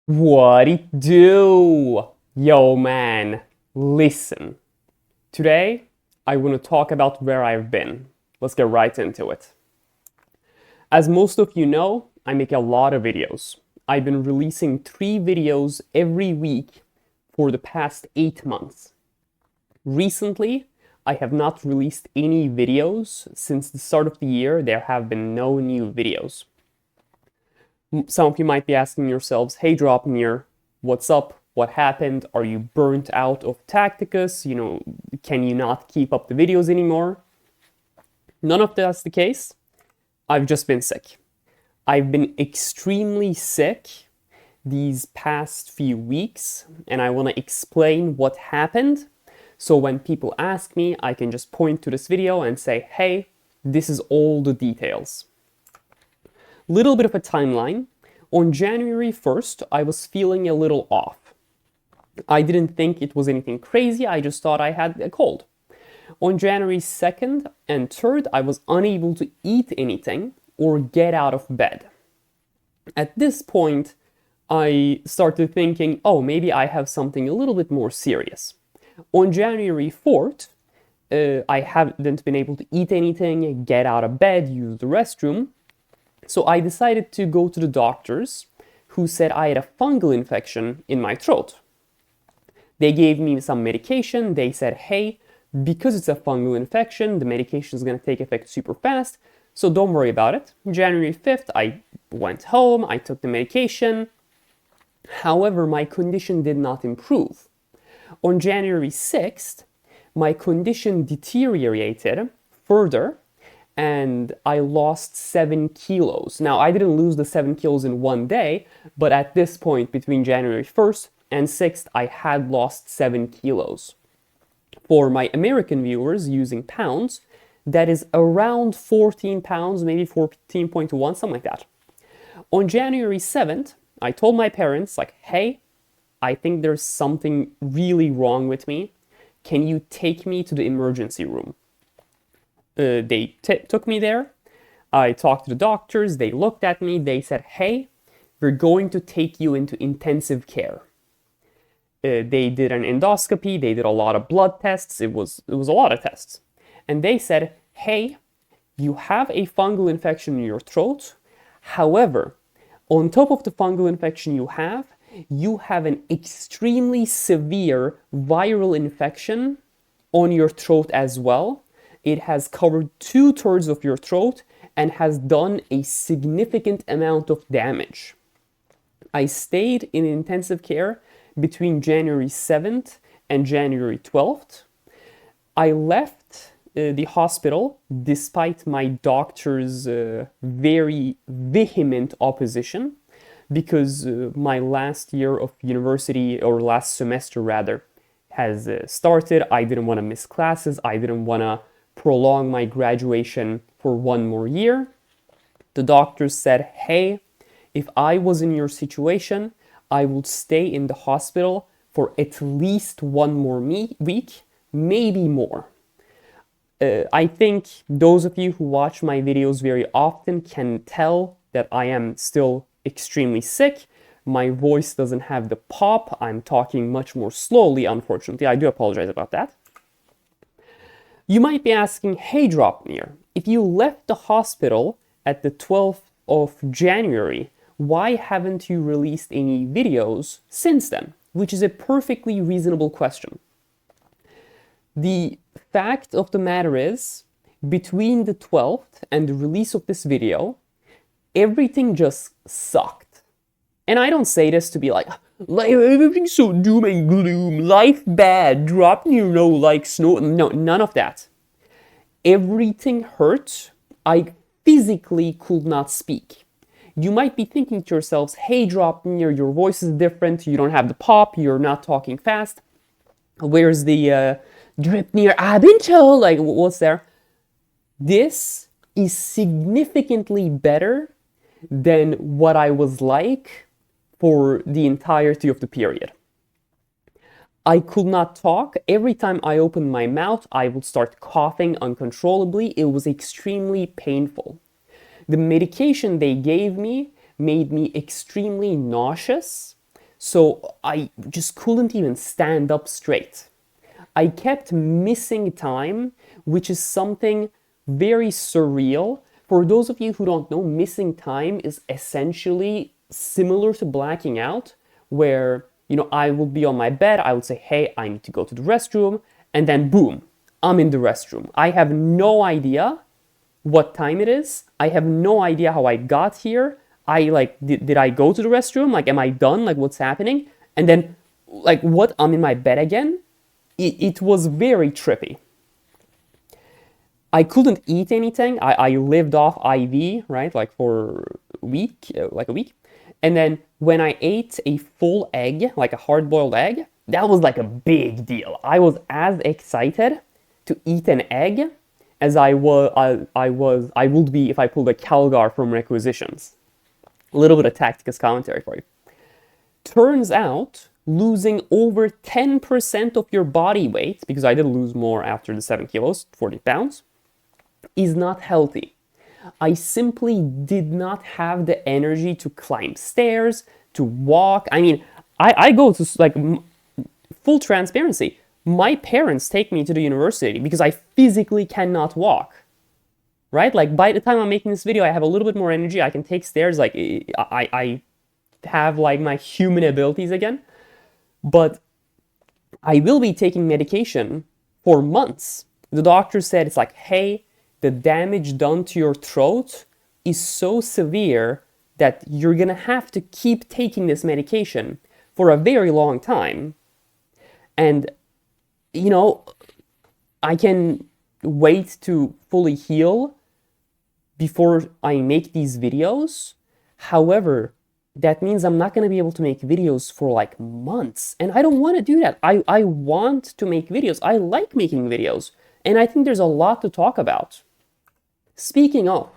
What it do? Yo man, listen. Today, I want to talk about where I've been. Let's get right into it. As most of you know, I make a lot of videos. I've been releasing 3 videos every week for the past 8 months. Recently, I have not released any videos. Since the start of the year, there have been no new videos. Some of you might be asking yourselves, hey Draupnir, what's up? What happened? Are you burnt out of Tacticus? Can you not keep up the videos anymore? None of that's the case. I've just been sick. I've been extremely sick these past few weeks, and I want to explain what happened. So when people ask me, I can just point to this video and say, hey, this is all the details. Little bit of a timeline. On January 1st, I was feeling a little off. I didn't think it was anything crazy, I just thought I had a cold. On January 2nd and 3rd, I was unable to eat anything or get out of bed. At this point, I started thinking, oh, maybe I have something a little bit more serious. On January 4th, I haven't been able to eat anything, get out of bed, use the restroom. So I decided to go to the doctors, who said I had a fungal infection in my throat. They gave me some medication. They said, hey, because it's a fungal infection, the medication is going to take effect super fast, so don't worry about it. January 5th, I went home, I took the medication. However, my condition did not improve. On January 6th, my condition deteriorated further, and I lost 7 kilos. Now, I didn't lose the 7 kilos in one day, but at this point, between January 1st and 6th, I had lost 7 kilos. For my American viewers using pounds, that is around 14 pounds, maybe 14.1, something like that. On January 7th, I told my parents, like, hey, I think there's something really wrong with me. Can you take me to the emergency room? They took me there. I talked to the doctors. They looked at me. They said, hey, we're going to take you into intensive care. They did an endoscopy. They did a lot of blood tests. It was a lot of tests. And they said, hey, you have a fungal infection in your throat. However, on top of the fungal infection you have an extremely severe viral infection on your throat as well. It has covered 2/3 of your throat and has done a significant amount of damage. I stayed in intensive care between January 7th and January 12th. I left the hospital despite my doctor's very vehement opposition, because my last year of university, or last semester rather, has started. I didn't want to miss classes. I didn't want to prolong my graduation for one more year. The doctors said, hey, if I was in your situation, I would stay in the hospital for at least one more week, maybe more. I think those of you who watch my videos very often can tell that I am still extremely sick. My voice doesn't have the pop. I'm talking much more slowly, unfortunately. I do apologize about that. You might be asking, hey Draupnir, if you left the hospital at the 12th of January, why haven't you released any videos since then? Which is a perfectly reasonable question. The fact of the matter is, between the 12th and the release of this video, everything just sucked. And I don't say this to be like everything's so doom and gloom, life bad, Draupnir no like snow. No, none of that. Everything hurt. I physically could not speak. You might be thinking to yourselves, hey Draupnir, your voice is different, you don't have the pop, you're not talking fast. Where's the Draupnir Abinto? Like, what's there? This is significantly better than what I was like for the entirety of the period. I could not talk. Every time I opened my mouth, I would start coughing uncontrollably. It was extremely painful. The medication they gave me made me extremely nauseous. So I just couldn't even stand up straight. I kept missing time, which is something very surreal. For those of you who don't know, missing time is essentially similar to blacking out, where, I would be on my bed, I would say, hey, I need to go to the restroom, and then boom, I'm in the restroom. I have no idea what time it is. I have no idea how I got here. Did I go to the restroom? Like, am I done? Like, what's happening? And then, like, what? I'm in my bed again? It was very trippy. I couldn't eat anything. I lived off IV, right? Like for a week. And then when I ate a full egg, like a hard-boiled egg, that was like a big deal. I was as excited to eat an egg as I would be if I pulled a Calgar from Requisitions. A little bit of Tacticus commentary for you. Turns out, losing over 10% of your body weight, because I did lose more after the 7 kilos, 40 pounds, is not healthy. I simply did not have the energy to climb stairs, to walk. I mean, I go to, like, full transparency. My parents take me to the university because I physically cannot walk. Right? Like, by the time I'm making this video, I have a little bit more energy. I can take stairs. Like, I have, like, my human abilities again. But I will be taking medication for months. The doctor said, it's like, hey, the damage done to your throat is so severe that you're gonna have to keep taking this medication for a very long time. And, I can wait to fully heal before I make these videos. However, that means I'm not going to be able to make videos for like months. And I don't want to do that. I want to make videos. I like making videos. And I think there's a lot to talk about. Speaking of,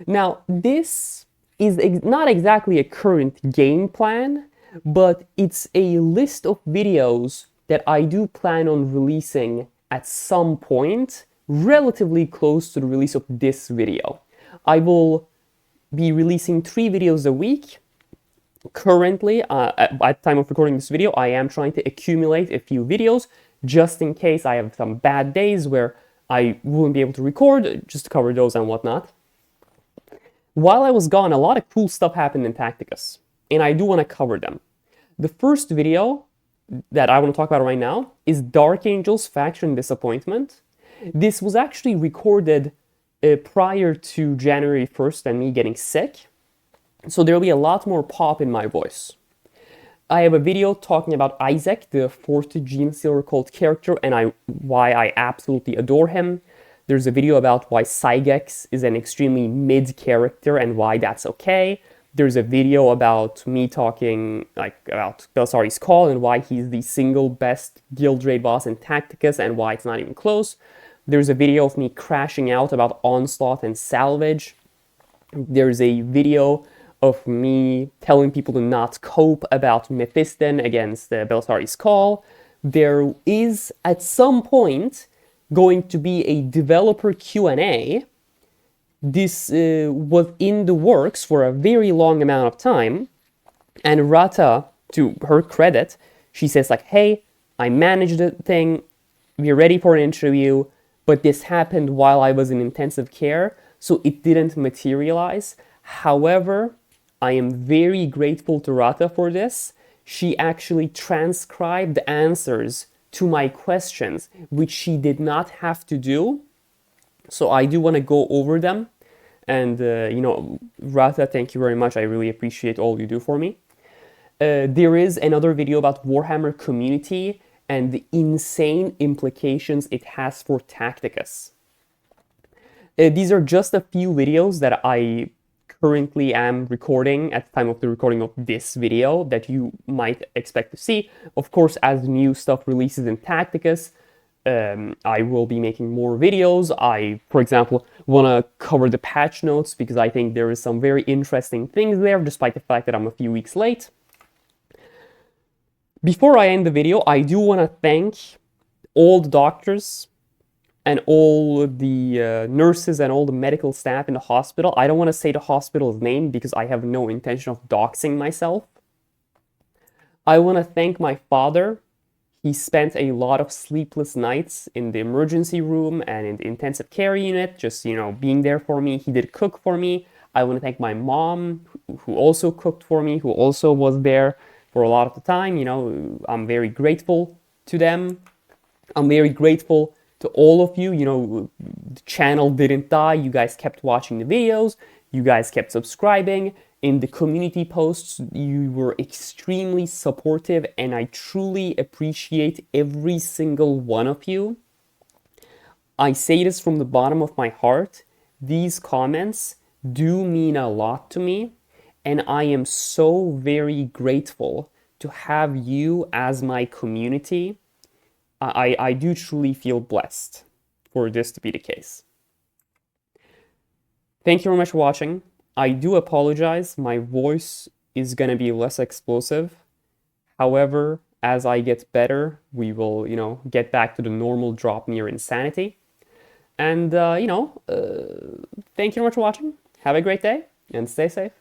now this is not exactly a current game plan, but it's a list of videos that I do plan on releasing at some point, relatively close to the release of this video. I will be releasing 3 videos a week. Currently, at the time of recording this video, I am trying to accumulate a few videos just in case I have some bad days where I wouldn't be able to record, just to cover those and whatnot. While I was gone, a lot of cool stuff happened in Tacticus, and I do want to cover them. The first video that I want to talk about right now is Dark Angels Faction Disappointment. This was actually recorded prior to January 1st and me getting sick, so there'll be a lot more pop in my voice. I have a video talking about Isaac, the 4th Gene Stealer cult character, and why I absolutely adore him. There's a video about why Cygex is an extremely mid character and why that's okay. There's a video about me talking about Belisarius Call and why he's the single best guild raid boss in Tacticus and why it's not even close. There's a video of me crashing out about Onslaught and Salvage. There's a video of me telling people to not cope about Mephiston against Belisarius Call. There is, at some point, going to be a developer Q&A. This was in the works for a very long amount of time, and Rata, to her credit, she says like, hey, I managed the thing, we're ready for an interview, but this happened while I was in intensive care, so it didn't materialize. However, I am very grateful to Rata for this. She actually transcribed the answers to my questions, which she did not have to do. So I do want to go over them. And, Rata, thank you very much. I really appreciate all you do for me. There is another video about Warhammer community and the insane implications it has for Tacticus. These are just a few videos that I currently am recording at the time of the recording of this video that you might expect to see. Of course, as new stuff releases in Tacticus, I will be making more videos. I, for example, want to cover the patch notes because I think there is some very interesting things there, despite the fact that I'm a few weeks late. Before I end the video, I do want to thank all the doctors and all the nurses and all the medical staff in the hospital. I don't want to say the hospital's name because I have no intention of doxing myself. I want to thank my father. He spent a lot of sleepless nights in the emergency room and in the intensive care unit, just, being there for me. He did cook for me. I want to thank my mom, who also cooked for me, who also was there for a lot of the time. I'm very grateful to them. I'm very grateful to all of you. The channel didn't die. You guys kept watching the videos. You guys kept subscribing. In the community posts, you were extremely supportive, and I truly appreciate every single one of you. I say this from the bottom of my heart. These comments do mean a lot to me, and I am so very grateful to have you as my community. I do truly feel blessed for this to be the case. Thank you very much for watching. I do apologize, my voice is going to be less explosive. However, as I get better, we will, get back to the normal Draupnir insanity. And, thank you very much for watching. Have a great day and stay safe.